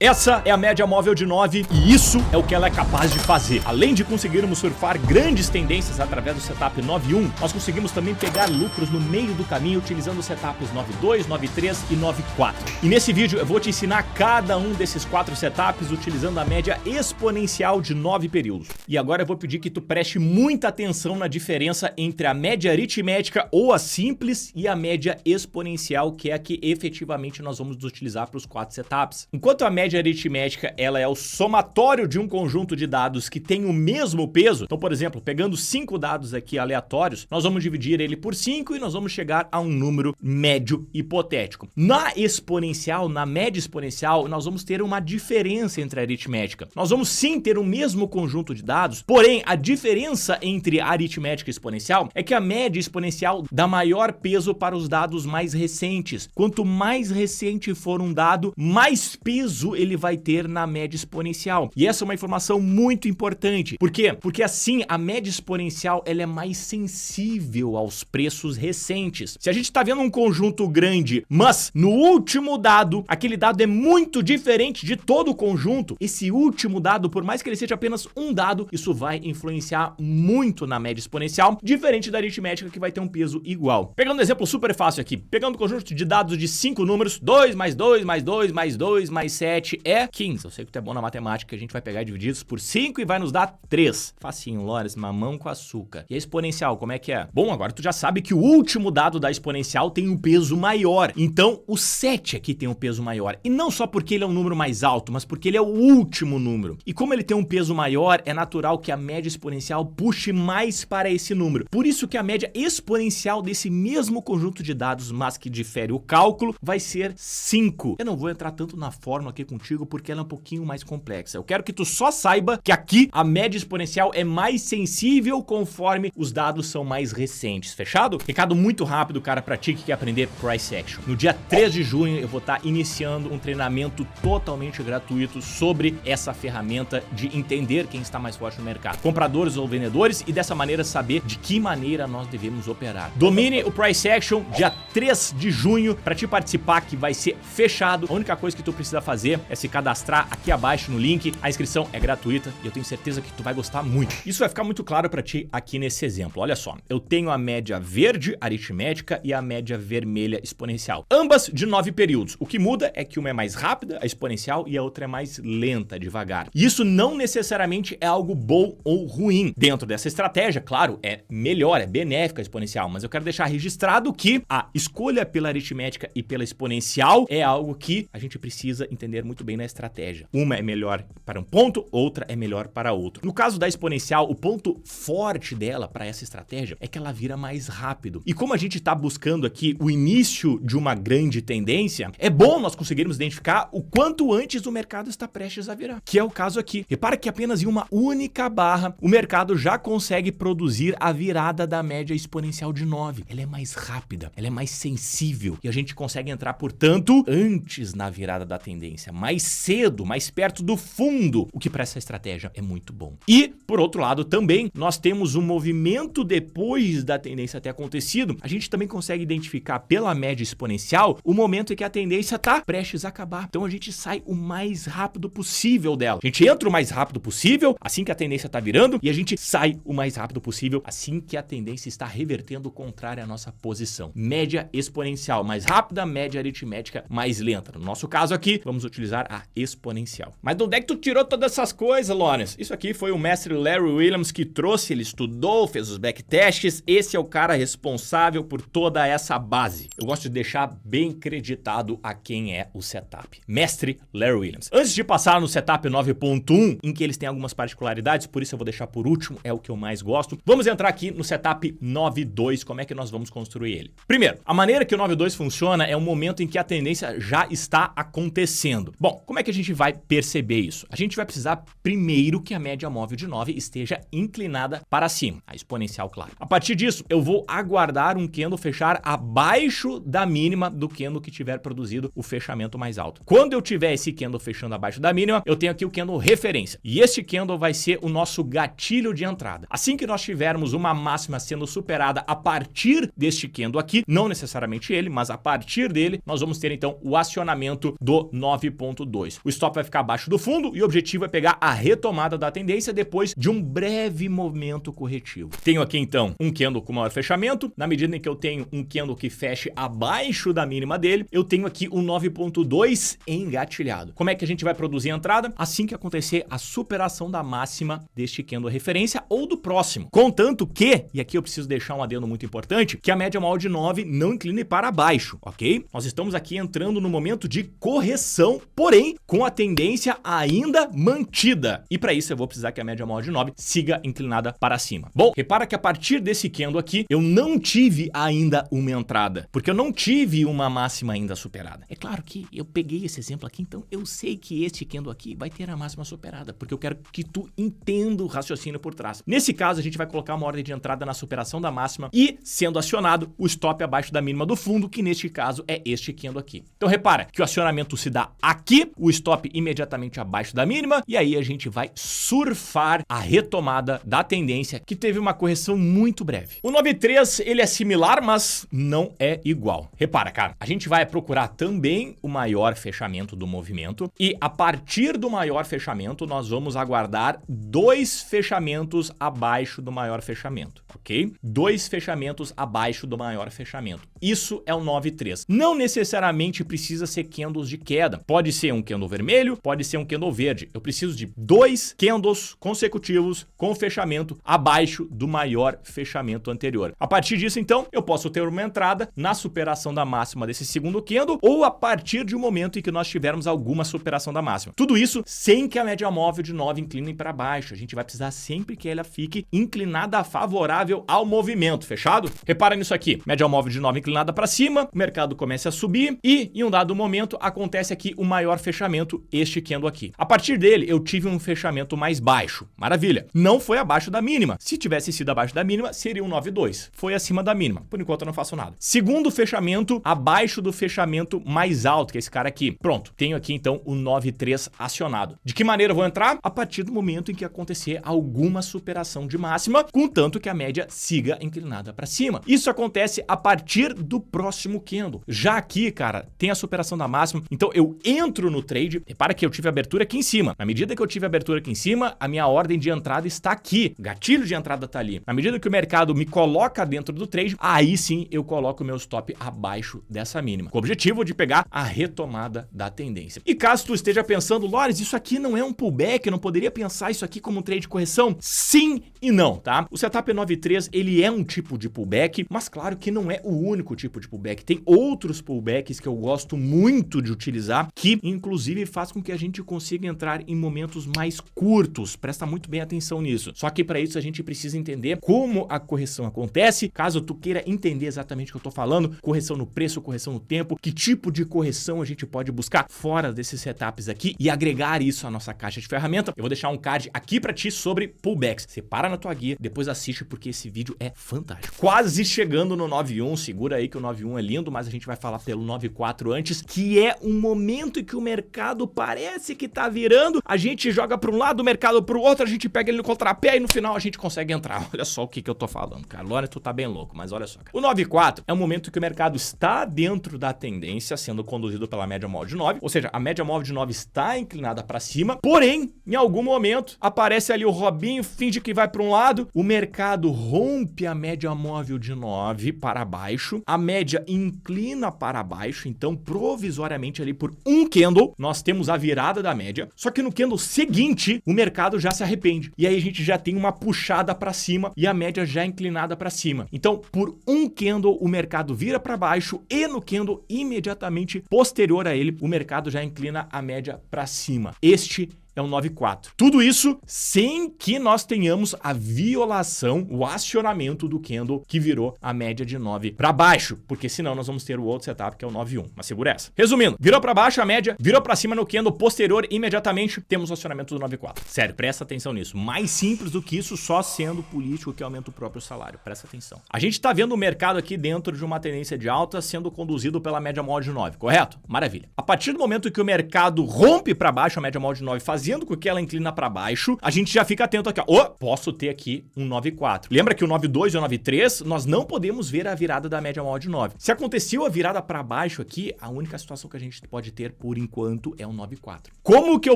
Essa é a média móvel de 9 e isso é o que ela é capaz de fazer. Além de conseguirmos surfar grandes tendências através do setup 9.1, nós conseguimos também pegar lucros no meio do caminho utilizando os setups 9.2, 9.3 e 9.4. E nesse vídeo eu vou te ensinar cada um desses 4 setups utilizando a média exponencial de 9 períodos. E agora eu vou pedir que tu preste muita atenção na diferença entre a média aritmética ou a simples e a média exponencial, que é a que efetivamente nós vamos utilizar para os 4 setups. Enquanto a média aritmética ela é o somatório de um conjunto de dados que tem o mesmo peso. Então, por exemplo, pegando 5 dados aqui aleatórios, nós vamos dividir ele por 5 e nós vamos chegar a um número médio hipotético. Na exponencial, na média exponencial, nós vamos ter uma diferença entre a aritmética. Nós vamos sim ter o mesmo conjunto de dados, porém a diferença entre a aritmética e exponencial é que a média exponencial dá maior peso para os dados mais recentes. Quanto mais recente for um dado, mais peso ele vai ter na média exponencial. E essa é uma informação muito importante. Por quê? Porque assim a média exponencial ela é mais sensível aos preços recentes. Se a gente está vendo um conjunto grande, mas no último dado, aquele dado é muito diferente de todo o conjunto, esse último dado, por mais que ele seja apenas um dado, isso vai influenciar muito na média exponencial, diferente da aritmética que vai ter um peso igual. Pegando um exemplo super fácil aqui, pegando um conjunto de dados de 5 números, 2 mais 2 mais 2 mais 2 mais 7 é 15. Eu sei que tu é bom na matemática, a gente vai pegar divididos por 5 e vai nos dar 3. Facinho, Lores, mamão com açúcar. E a exponencial, como é que é? Bom, agora tu já sabe que o último dado da exponencial tem um peso maior. Então, o 7 aqui tem um peso maior. E não só porque ele é um número mais alto, mas porque ele é o último número. E como ele tem um peso maior, é natural que a média exponencial puxe mais para esse número. Por isso que a média exponencial desse mesmo conjunto de dados, mas que difere o cálculo, vai ser 5. Eu não vou entrar tanto na fórmula aqui contigo porque ela é um pouquinho mais complexa. Eu quero que tu só saiba que aqui a média exponencial é mais sensível conforme os dados são mais recentes. Fechado? Recado muito rápido, cara, pra ti que quer aprender Price Action. No dia 3 de junho eu vou estar iniciando um treinamento totalmente gratuito sobre essa ferramenta de entender quem está mais forte no mercado. Compradores ou vendedores e dessa maneira saber de que maneira nós devemos operar. Domine o Price Action dia 3 de junho para te participar, que vai ser fechado. A única coisa que tu precisa fazer é se cadastrar aqui abaixo no link. A inscrição é gratuita e eu tenho certeza que tu vai gostar muito. Isso vai ficar muito claro para ti aqui nesse exemplo. Olha só, eu tenho a média verde aritmética e a média vermelha exponencial. Ambas de 9 períodos. O que muda é que uma é mais rápida, a exponencial, e a outra é mais lenta, devagar. E isso não necessariamente é algo bom ou ruim. Dentro dessa estratégia, claro, é melhor, é benéfica a exponencial, mas eu quero deixar registrado que a escolha pela aritmética e pela exponencial é algo que a gente precisa entender muito bem na estratégia. Uma é melhor para um ponto, outra é melhor para outro. No caso da exponencial, o ponto forte dela para essa estratégia é que ela vira mais rápido. E como a gente está buscando aqui o início de uma grande tendência, é bom nós conseguirmos identificar o quanto antes o mercado está prestes a virar, que é o caso aqui. Repara que apenas em uma única barra o mercado já consegue produzir a virada da média exponencial de 9. Ela é mais rápida, ela é mais sensível e a gente consegue entrar, portanto, antes na virada da tendência, mais cedo, mais perto do fundo, o que para essa estratégia é muito bom. E, por outro lado, também nós temos um movimento depois da tendência ter acontecido. A gente também consegue identificar pela média exponencial o momento em que a tendência está prestes a acabar. Então a gente sai o mais rápido possível dela. A gente entra o mais rápido possível assim que a tendência está virando e a gente sai o mais rápido possível assim que a tendência está revertendo contrária à nossa posição. Média exponencial mais rápida, média aritmética mais lenta. No nosso caso aqui, vamos utilizar a exponencial. Mas de onde é que tu tirou todas essas coisas, Lawrence? Isso aqui foi o mestre Larry Williams que trouxe, ele estudou, fez os backtests. Esse é o cara responsável por toda essa base. Eu gosto de deixar bem creditado a quem é o setup. Mestre Larry Williams. Antes de passar no setup 9.1, em que eles têm algumas particularidades, por isso eu vou deixar por último, é o que eu mais gosto. Vamos entrar aqui no setup 9.2, como é que nós vamos construir ele? Primeiro, a maneira que o 9.2 funciona é um momento em que a tendência já está acontecendo. Bom, como é que a gente vai perceber isso? A gente vai precisar primeiro que a média móvel de 9 esteja inclinada para cima, a exponencial, claro. A partir disso, eu vou aguardar um candle fechar abaixo da mínima do candle que tiver produzido o fechamento mais alto. Quando eu tiver esse candle fechando abaixo da mínima, eu tenho aqui o candle referência. E este candle vai ser o nosso gatilho de entrada. Assim que nós tivermos uma máxima sendo superada a partir deste candle aqui, não necessariamente ele, mas a partir dele, nós vamos ter então o acionamento do 9.2. 9.2. O stop vai ficar abaixo do fundo e o objetivo é pegar a retomada da tendência depois de um breve movimento corretivo. Tenho aqui então um candle com maior fechamento. Na medida em que eu tenho um candle que feche abaixo da mínima dele, eu tenho aqui o 9.2 engatilhado. Como é que a gente vai produzir a entrada? Assim que acontecer a superação da máxima deste candle referência ou do próximo. Contanto que, e aqui eu preciso deixar um adendo muito importante, que a média móvel de 9 não incline para baixo, ok? Nós estamos aqui entrando no momento de correção, porém com a tendência ainda mantida. E para isso eu vou precisar que a média móvel de 9 siga inclinada para cima. Bom, repara que a partir desse candle aqui, eu não tive ainda uma entrada, porque eu não tive uma máxima ainda superada. É claro que eu peguei esse exemplo aqui, então eu sei que este candle aqui vai ter a máxima superada, porque eu quero que tu entenda o raciocínio por trás. Nesse caso, a gente vai colocar uma ordem de entrada na superação da máxima e, sendo acionado, o stop abaixo da mínima do fundo, que neste caso é este candle aqui. Então repara que o acionamento se dá aqui, o stop imediatamente abaixo da mínima, e aí a gente vai surfar a retomada da tendência, que teve uma correção muito breve. O 9.3, ele é similar, mas não é igual. Repara, cara, a gente vai procurar também o maior fechamento do movimento e a partir do maior fechamento nós vamos aguardar 2 fechamentos abaixo do maior fechamento, ok? 2 fechamentos abaixo do maior fechamento. Isso é o 9.3. Não necessariamente precisa ser candles de queda. Pode ser um candle vermelho, pode ser um candle verde. Eu preciso de 2 candles consecutivos com fechamento abaixo do maior fechamento anterior. A partir disso, então, eu posso ter uma entrada na superação da máxima desse segundo candle ou a partir de um momento em que nós tivermos alguma superação da máxima. Tudo isso sem que a média móvel de 9 incline para baixo. A gente vai precisar sempre que ela fique inclinada favorável ao movimento, fechado? Repara nisso aqui. Média móvel de 9 inclinada para cima, o mercado começa a subir e em um dado momento acontece aqui o maior fechamento, este candle aqui. A partir dele, eu tive um fechamento mais baixo. Maravilha. Não foi abaixo da mínima. Se tivesse sido abaixo da mínima, seria um 9.2. Foi acima da mínima. Por enquanto eu não faço nada. Segundo fechamento, abaixo do fechamento mais alto, que é esse cara aqui. Pronto. Tenho aqui então o 9.3 acionado. De que maneira eu vou entrar? A partir do momento em que acontecer alguma superação de máxima, contanto que a média siga inclinada para cima. Isso acontece a partir do próximo candle. Já aqui, cara, tem a superação da máxima, então eu entro no trade. Repara que eu tive abertura aqui em cima. Na medida que eu tive abertura aqui em cima, a minha ordem de entrada está aqui. O gatilho de entrada está ali. Na medida que o mercado me coloca dentro do trade, aí sim eu coloco o meu stop abaixo dessa mínima, com o objetivo de pegar a retomada da tendência. E caso tu esteja pensando, Lores, isso aqui não é um pullback, eu não poderia pensar isso aqui como um trade de correção? Sim e não, tá? O setup 9.3, ele é um tipo de pullback, mas claro que não é o único tipo de pullback. Tem outros pullbacks que eu gosto muito de utilizar, que inclusive faz com que a gente consiga entrar em momentos mais curtos. Presta muito bem atenção nisso. Só que para isso a gente precisa entender como a correção acontece. Caso tu queira entender exatamente o que eu tô falando, correção no preço, correção no tempo, que tipo de correção a gente pode buscar fora desses setups aqui e agregar isso à nossa caixa de ferramenta. Eu vou deixar um card aqui para ti sobre pullbacks. Separa na tua guia, depois assiste porque esse vídeo é fantástico. Quase chegando no 9.1, segura aí que o 9.1 é lindo, mas a gente vai falar pelo 9.4 antes, que é um momento em que o mercado parece que tá virando, a gente joga para um lado, o mercado para o outro, a gente pega ele no contrapé e no final a gente consegue entrar. Olha só o que eu tô falando, cara. Lore, tu tá bem louco, mas olha só, cara. O 9.4 é um momento que o mercado está dentro da tendência, sendo conduzido pela média móvel de 9, ou seja, a média móvel de 9 está inclinada para cima, porém, em algum momento, aparece ali o Robinho, finge que vai para um lado, o mercado rompe a média móvel de 9 para baixo, a média inclina para baixo, então provisoriamente ali por um candle, nós temos a virada da média, só que no candle seguinte, o mercado já se arrepende, e aí a gente já tem uma puxada para cima e a média já inclinada para cima. Então, por um candle, o mercado vira para baixo e no candle imediatamente posterior a ele, o mercado já inclina a média para cima. Este é um 9.4. Tudo isso sem que nós tenhamos a violação, o acionamento do candle que virou a média de 9 para baixo, porque senão nós vamos ter o outro setup que é o 9.1. Mas segura essa. Resumindo, virou para baixo a média, virou para cima no candle posterior, imediatamente temos o acionamento do 9.4. Sério, presta atenção nisso. Mais simples do que isso, só sendo político que aumenta o próprio salário. Presta atenção. A gente tá vendo o mercado aqui dentro de uma tendência de alta sendo conduzido pela média móvel de 9, correto? Maravilha. A partir do momento que o mercado rompe para baixo a média móvel de 9, fazendo fazendo com que ela inclina para baixo, a gente já fica atento aqui, ó. Posso ter aqui um 9,4. Lembra que o 9,2 e o 9,3, nós não podemos ver a virada da média móvel de 9. Se aconteceu a virada para baixo aqui, a única situação que a gente pode ter por enquanto é o 9,4. Como que eu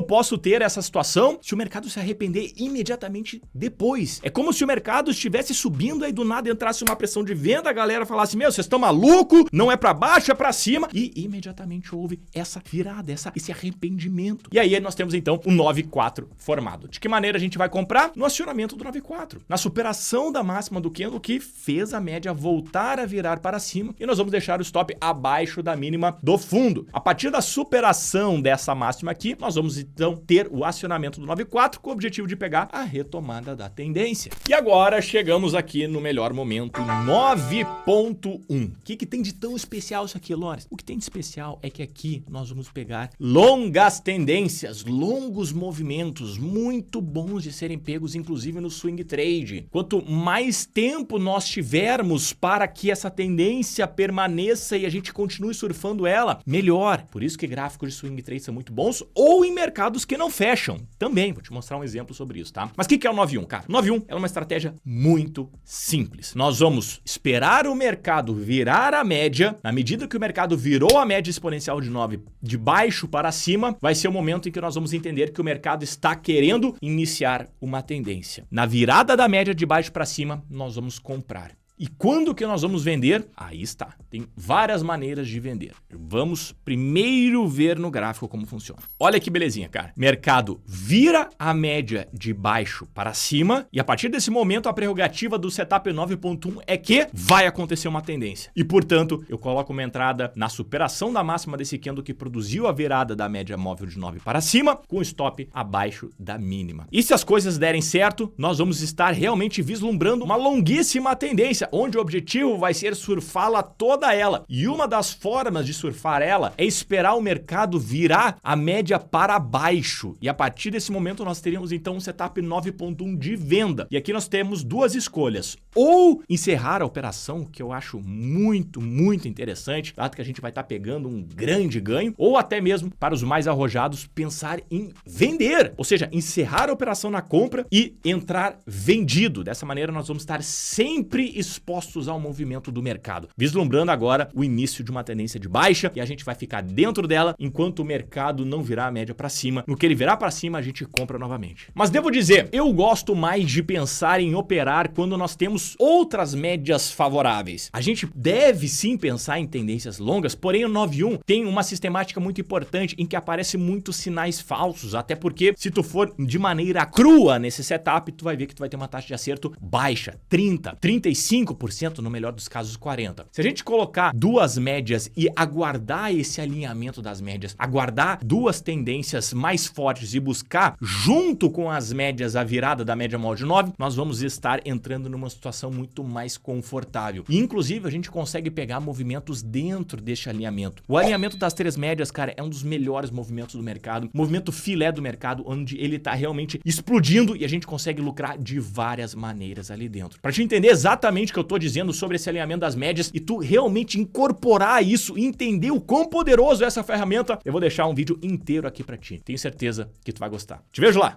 posso ter essa situação? Se o mercado se arrepender imediatamente depois. É como se o mercado estivesse subindo, aí do nada entrasse uma pressão de venda, a galera falasse, meu, vocês estão maluco? Não é para baixo, é para cima. E imediatamente houve essa virada, esse arrependimento. E aí nós temos então o 9,4 formado. De que maneira a gente vai comprar? No acionamento do 9,4. Na superação da máxima do candle que fez a média voltar a virar para cima. E nós vamos deixar o stop abaixo da mínima do fundo. A partir da superação dessa máxima aqui, nós vamos então ter o acionamento do 9,4 com o objetivo de pegar a retomada da tendência. E agora chegamos aqui no melhor momento, 9,1. O que tem de tão especial isso aqui, Lores? O que tem de especial é que aqui nós vamos pegar longas tendências, longos movimentos, muito bons de serem pegos, inclusive no swing trade. Quanto mais tempo nós tivermos para que essa tendência permaneça e a gente continue surfando ela, melhor. Por isso que gráficos de swing trade são muito bons, ou em mercados que não fecham. Também, vou te mostrar um exemplo sobre isso, tá? Mas o que é o 9,1, cara? 9,1 é uma estratégia muito simples. Nós vamos esperar o mercado virar a média. Na medida que o mercado virou a média exponencial de 9 de baixo para cima, vai ser o momento em que nós vamos entender que o mercado está querendo iniciar uma tendência. Na virada da média de baixo para cima, nós vamos comprar. E quando que nós vamos vender? Aí está. Tem várias maneiras de vender. Vamos primeiro ver no gráfico como funciona. Olha que belezinha, cara. Mercado vira a média de baixo para cima e a partir desse momento a prerrogativa do setup 9.1 é que vai acontecer uma tendência. E portanto, eu coloco uma entrada na superação da máxima desse candle que produziu a virada da média móvel de 9 para cima com stop abaixo da mínima. E se as coisas derem certo, nós vamos estar realmente vislumbrando uma longuíssima tendência, onde o objetivo vai ser surfá-la toda ela. E uma das formas de surfar ela é esperar o mercado virar a média para baixo. E a partir desse momento nós teríamos então um setup 9.1 de venda. E aqui nós temos duas escolhas. Ou encerrar a operação, que eu acho muito interessante, dado que a gente vai estar pegando um grande ganho, ou até mesmo, para os mais arrojados, pensar em vender. Ou seja, encerrar a operação na compra e entrar vendido. Dessa maneira nós vamos estar sempre expostos ao movimento do mercado, vislumbrando agora o início de uma tendência de baixa e a gente vai ficar dentro dela enquanto o mercado não virar a média para cima. No que ele virar para cima, a gente compra novamente. Mas devo dizer, eu gosto mais de pensar em operar quando nós temos outras médias favoráveis. A gente deve sim pensar em tendências longas, porém o 9.1 tem uma sistemática muito importante em que aparecem muitos sinais falsos, até porque se tu for de maneira crua nesse setup, tu vai ver que tu vai ter uma taxa de acerto baixa, 30, 35%, no melhor dos casos 40%. Se a gente colocar duas médias e aguardar esse alinhamento das médias, aguardar duas tendências mais fortes e buscar junto com as médias a virada da média móvel de 9, nós vamos estar entrando numa situação muito mais confortável. E, inclusive, a gente consegue pegar movimentos dentro deste alinhamento. O alinhamento das três médias, cara, é um dos melhores movimentos do mercado, movimento filé do mercado, onde ele tá realmente explodindo e a gente consegue lucrar de várias maneiras ali dentro. Pra te entender exatamente o que eu tô dizendo sobre esse alinhamento das médias e tu realmente incorporar isso e entender o quão poderoso é essa ferramenta, eu vou deixar um vídeo inteiro aqui pra ti. Tenho certeza que tu vai gostar. Te vejo lá!